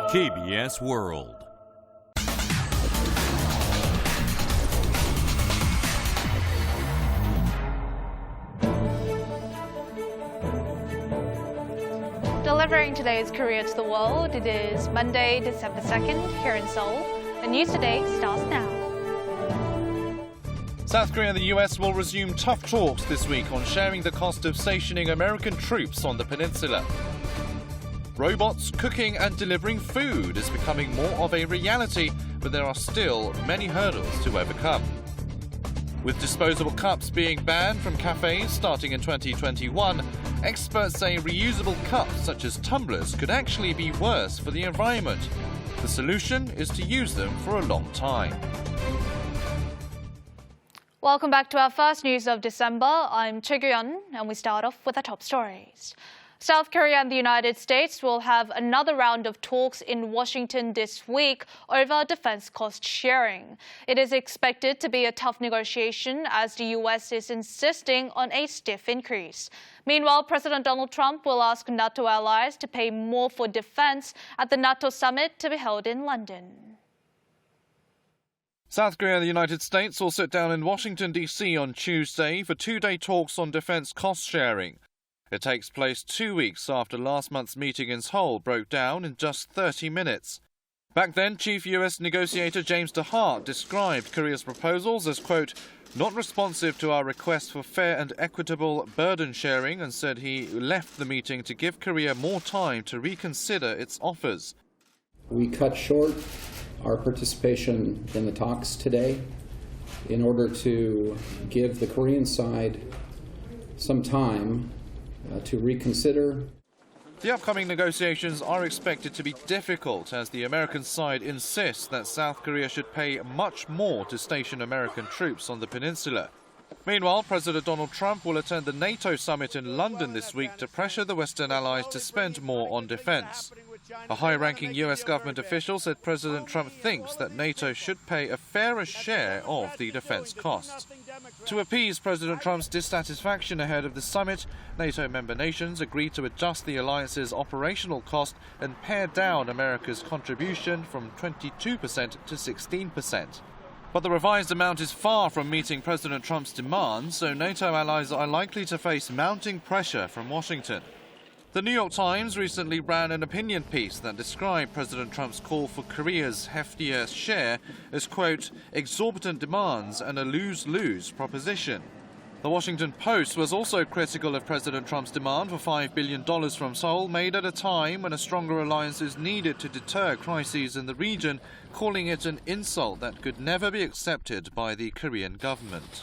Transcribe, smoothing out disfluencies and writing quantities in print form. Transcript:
KBS World. Delivering today's Korea to the world, it is Monday, December 2nd, here in Seoul. The news today starts now. South Korea and the U.S. will resume tough talks this week on sharing the cost of stationing American troops on the peninsula. Robots cooking and delivering food is becoming more of a reality, but there are still many hurdles to overcome. With disposable cups being banned from cafes starting in 2021, experts say reusable cups such as tumblers could actually be worse for the environment. The solution is to use them for a long time. Welcome back to our first news of December. I'm Choi Gyu-yeon, and we start off with our top stories. South Korea and the United States will have another round of talks in Washington this week over defense cost sharing. It is expected to be a tough negotiation as the U.S. is insisting on a stiff increase. Meanwhile, President Donald Trump will ask NATO allies to pay more for defense at the NATO summit to be held in London. South Korea and the United States will sit down in Washington, D.C. on Tuesday for two-day talks on defense cost sharing. It takes place 2 weeks after last month's meeting in Seoul broke down in just 30 minutes. Back then, Chief U.S. Negotiator James DeHart described Korea's proposals as, quote, not responsive to our request for fair and equitable burden sharing, and said he left the meeting to give Korea more time to reconsider its offers. We cut short our participation in the talks today in order to give the Korean side some time to reconsider. The upcoming negotiations are expected to be difficult as the American side insists that South Korea should pay much more to station American troops on the peninsula. Meanwhile, President Donald Trump will attend the NATO summit in London this week to pressure the Western allies to spend more on defense. A high-ranking U.S. government official said President Trump thinks that NATO should pay a fairer share of the defense costs. To appease President Trump's dissatisfaction ahead of the summit, NATO member nations agreed to adjust the alliance's operational cost and pare down America's contribution from 22% to 16%. But the revised amount is far from meeting President Trump's demands, so NATO allies are likely to face mounting pressure from Washington. The New York Times recently ran an opinion piece that described President Trump's call for Korea's heftier share as, quote, exorbitant demands and a lose-lose proposition. The Washington Post was also critical of President Trump's demand for $5 billion from Seoul, made at a time when a stronger alliance is needed to deter crises in the region, calling it an insult that could never be accepted by the Korean government.